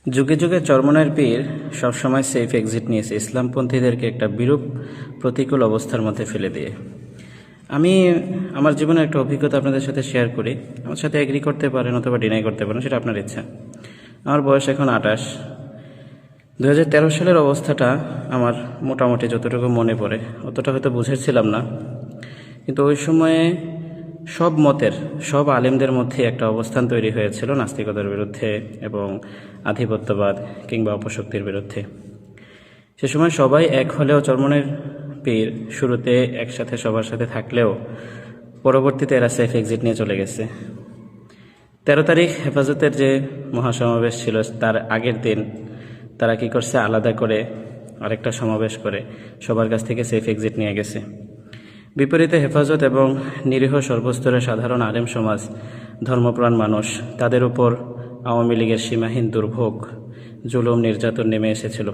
যুগে যুগে চরমনাইয়ের পীর সবসময় সেফ এক্সিট নিয়েছে ইসলামপন্থীদেরকে একটা বিরূপ প্রতিকূল অবস্থার মধ্যে ফেলে দিয়ে। আমি আমার জীবনের একটা অভিজ্ঞতা আপনাদের সাথে শেয়ার করি। আমার সাথে এগ্রি করতে পারেন অথবা ডিনাই করতে পারেন, সেটা আপনার ইচ্ছা। আমার বয়স এখন 28। 2013 সালের অবস্থাটা আমার মোটামুটি যতটুকু মনে পড়ে, অতটা হয়তো বুঝেছিলাম না, কিন্তু ওই সময়ে সব মতের, সব আলেমদের মধ্যে একটা অবস্থান তৈরি হয়েছিল নাস্তিকতার বিরুদ্ধে এবং আধিপত্যবাদ কিংবা অপশক্তির বিরুদ্ধে। সে সময় সবাই এক হলেও চরমনাইয়ের পীর শুরুতে একসাথে সবার সাথে থাকলেও পরবর্তীতে এরা সেফ এক্সিট নিয়ে চলে গেছে। 13 তারিখ হেফাজতের যে মহাসমাবেশ ছিল তার আগের দিন তারা কি করছে, আলাদা করে আরেকটা সমাবেশ করে সবার কাছ থেকে সেফ এক্সিট নিয়ে গেছে। বিপরীতে হেফাজত এবং নিরীহ সর্বস্তরের সাধারণ আলেম সমাজ, ধর্মপ্রাণ মানুষ, তাদের উপর আওয়ামী লীগের সীমাহীন দুর্ভোগ, জুলুম, নির্যাতন নেমে এসেছিল,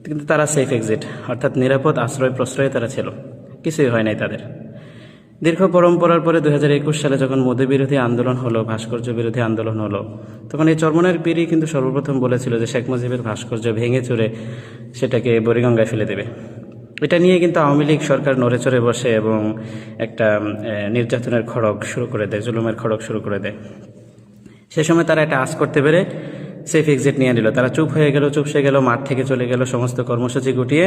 কিন্তু তারা সেফ এক্সিট অর্থাৎ নিরাপদ আশ্রয় প্রশ্রয়ে তারা ছিল, কিছুই হয় নাই তাদের। দীর্ঘ পরম্পরার পরে 2021 সালে যখন মোদি বিরোধী আন্দোলন হলো, ভাস্কর্য বিরোধী আন্দোলন হলো, তখন এই চরমনাইয়ের পীরই কিন্তু সর্বপ্রথম বলেছিল যে শেখ মুজিবের ভাস্কর্য ভেঙে চুরে সেটাকে বুড়িগঙ্গায় ফেলে দেবে। এটা নিয়ে কিন্তু আওয়ামী লীগ সরকার নড়ে চড়ে বসে এবং একটা নির্যাতনের খড়গ শুরু করে দেয়, জুলুমের খড়গ শুরু করে দেয়। সে সময় তারা এটা আজ করতে পেরে সেফ এক্সিট নিয়ে নিল। তারা চুপ হয়ে গেল, চুপসে গেল, মাঠ থেকে চলে গেল, সমস্ত কর্মসূচি গুটিয়ে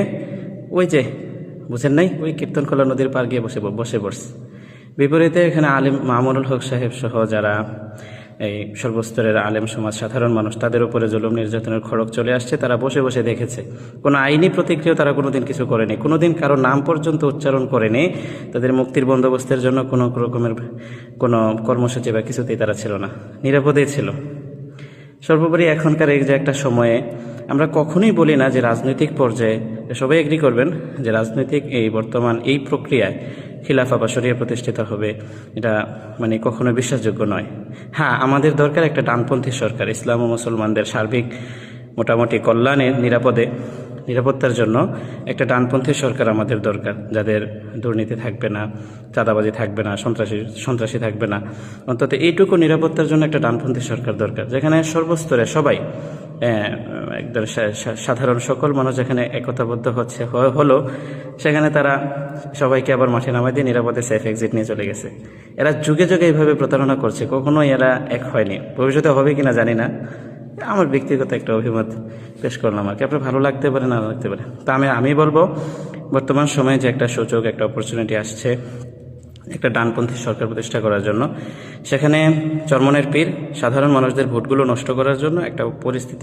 ওই যে বুঝেন নাই, ওই কীর্তনখোলা নদীর পার গিয়ে বসে পড়ছে। বিপরীতে এখানে আলেম মামুনুল হক সাহেব সহ যারা এই সর্বস্তরের আলেম সমাজ, সাধারণ মানুষ, তাদের উপরে জুলুম নির্যাতনের খড়গ চলে আসছে। তারা বসে বসে দেখেছে, কোনো আইনি প্রতিক্রিয়া তারা কোনোদিন কিছু করেনি, কোনোদিন কারো নাম পর্যন্ত উচ্চারণ করেনি। তাদের মুক্তির বন্দোবস্তের জন্য কোনো রকমের কোনো কর্মসূচি বা কিছুতেই তারা ছিল না, নিরাপদেই ছিল। সর্বোপরি এখনকার এই যে একটা সময়ে আমরা কখনোই বলি না যে রাজনৈতিক পর্যায়ে, সবাই এগ্রি করবেন যে রাজনৈতিক এই বর্তমান এই প্রক্রিয়ায় খিলাফা বা শরিয়া প্রতিষ্ঠিত হবে, এটা মানে কখনো বিশ্বাসযোগ্য নয়। হ্যাঁ, আমাদের দরকার একটা ডানপন্থী সরকার, ইসলাম ও মুসলমানদের সার্বিক মোটামুটি কল্যাণের নিরাপত্তার জন্য একটা ডানপন্থী সরকার আমাদের দরকার, যাদের দুর্নীতি থাকবে না, চাঁদাবাজি থাকবে না, সন্ত্রাসী থাকবে না। অন্তত এইটুকু নিরাপত্তার জন্য একটা ডানপন্থী সরকার দরকার, যেখানে সর্বস্তরে সবাই একদম সাধারণ সকল মানুষ যেখানে একতাবদ্ধ হলো, সেখানে তারা সবাইকে আবার মাঠে নামাই দিয়ে নিরাপদে সেফ এক্সিট নিয়ে চলে গেছে। এরা যুগে যুগে এইভাবে প্রতারণা করছে, কখনোই এরা এক হয়নি, ভবিষ্যতে হবে কিনা জানি না। আমার ব্যক্তিগত একটা অভিমত পেশ করলাম আর কি, আপনার ভালো লাগতে পারে না লাগতে পারে। তা আমি বলবো বর্তমান সময়ে যে একটা সুযোগ, একটা অপরচুনিটি আসছে একটা ডানপন্থী সরকার প্রতিষ্ঠা করার জন্য, সেখানে চরমনাইয়ের পীর সাধারণ মানুষদের ভোটগুলো নষ্ট করার জন্য একটা পরিস্থিতি